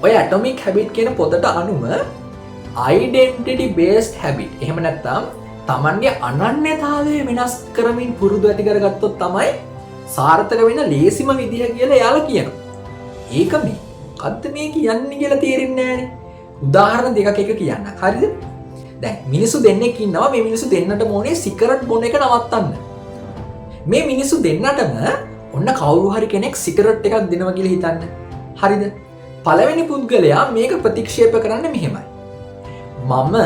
ඔය atomic habit කියන පොතට අනුව identity based habit එහෙම නැත්නම් තමන්ගේ අනන්‍යතාවය වෙනස් කරමින් පුරුදු ඇති කරගත්තොත් තමයි සාර්ථක වෙන ලේසිම විදිහ කියලා එයාලා කියනවා. ඒක මේ මොකද්ද මේ කියන්නේ කියලා තේරෙන්නේ නැහැනේ. උදාහරණ දෙකක් එක කියන්න. හරිද? දැන් මිනිස්සු දෙන්නෙක් ඉන්නවා. මේ මිනිස්සු දෙන්නටම ඕනේ සිගරට් බොන එක නවත්තන්න. මේ මිනිස්සු දෙන්නටම ඔන්න කවුරු හරි කෙනෙක් සිගරට් එකක් දෙනවා කියලා හිතන්න. හරිද? පළවෙනි පුද්ගලයා මේක ප්‍රතික්ෂේප කරන්නේ මෙහෙමයි. මම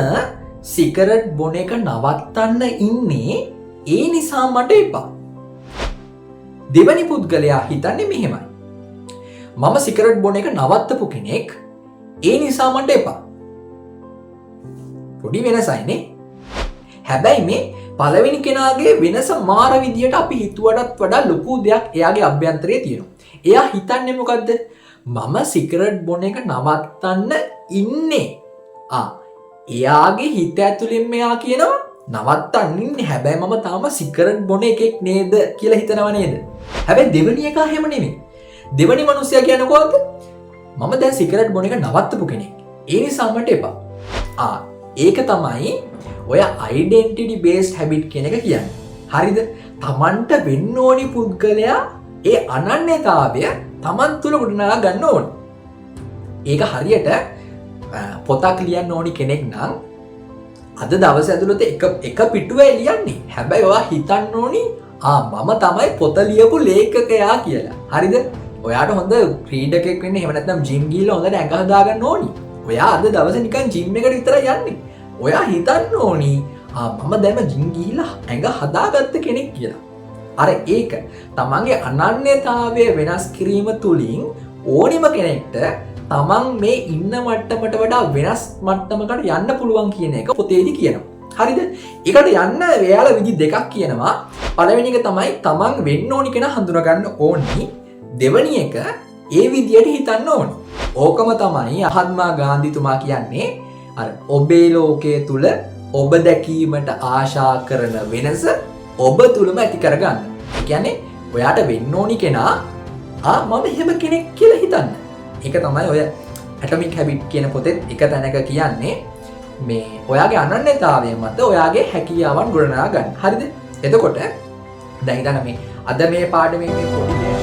සිගරට් බොන එක නවත්තන්න ඉන්නේ ඒ නිසා මට එපා. දෙවැනි පුද්ගලයා හිතන්නේ මෙහෙමයි. මම සිගරට් බොන එක නවත්තපු කෙනෙක් ඒ නිසා මට එපා. පොඩි වෙනසයිනේ. හැබැයි මේ පළවෙනි කෙනාගේ වෙනස මාර විදියට අපි හිතුවටත් වඩා ලොකු දෙයක් එයාගේ අභ්‍යන්තරයේ තියෙනවා. එයා හිතන්නේ මොකද්ද? මම සිගරට් බොන එක නවත්තන්න ඉන්නේ. එයාගේ හිත ඇතුළෙන් මෙයා කියනවා නවත්තන්න ඉන්නේ. හැබැයි මම තාම සිගරට් බොන එකෙක් නේද කියලා හිතනව නේද? හැබැයි දෙවෙනි එක හැම නෙමෙයි. දෙවෙනි මිනිස්සයා කියන්නේ කොහොමද? මම දැන් සිගරට් බොන එක නවත්තපු කෙනෙක්. ඒ නිසා මට එපා. ඒක තමයි ඔය identity based habit කියන එක කියන්නේ. හරිද? තමන්ට වෙන්න ඕනි පුද්ගලයා ඒ අනන්‍යතාවය තමන් තුළ ගොඩනගා ගන්න ඕනේ. ඒක හරියට පොතක් ලියන්න ඕනි කෙනෙක් නම් අද දවස ඇතුළත එක පිටුවේ ලියන්නේ. හැබැයි ඔයා හිතන්න ඕනි මම තමයි පොත ලියපු ලේඛකයා කියලා. හරිද? ඔයාට හොඳ ක්‍රීඩකෙක් වෙන්න එහෙම නැත්නම් ජිම් ගිහලා හොඳට ඇඟ හදාගන්න ඕනි. ඔයා අද දවසේ නිකන් ජිම් එකට විතරයි යන්නේ. ඔයා හිතන්න ඕනි මම දැන් ජිම් ගිහිල්ලා ඇඟ හදාගත්ත කෙනෙක් කියලා. අර ඒක තමන්ගේ අනන්‍යතාවය වෙනස් කිරීම තුලින් ඕනිම කෙනෙක්ට තමන් මේ ඉන්න මට්ටමට වඩා වෙනස් මට්ටමකට යන්න පුළුවන් කියන එක පොතේදී කියනවා. හරිද? ඒකට යන්න එයාලා විදි දෙකක් කියනවා. පළවෙනි එක තමයි තමන් වෙන්න ඕනි කෙනා හඳුනා ගන්න ඕනි. දෙවෙනි එක ඒ විදියට හිතන්න ඕනි. ඕකම තමයි මහත්මා ගාන්ධිතුමා කියන්නේ අර ඔබේ ලෝකයේ තුල ඔබ දැකීමට ආශා කරන වෙනස ඔබ තුලම ඇති කරගන්න. ඒ කියන්නේ ඔයාට වෙන්න ඕනි කෙනා මම එහෙම කෙනෙක් කියලා හිතන්න. ඒක තමයි ඔය ඇටොමික් හැබිට් කියන පොතේ එක තැනක කියන්නේ මේ ඔයාගේ අනන්‍යතාවය මත ඔයාගේ හැකියාවන් ගොඩනගා ගන්න. හරිද? එතකොට දැන් හිතන්න මේ අද මේ පාඩමේ මේ පොඩි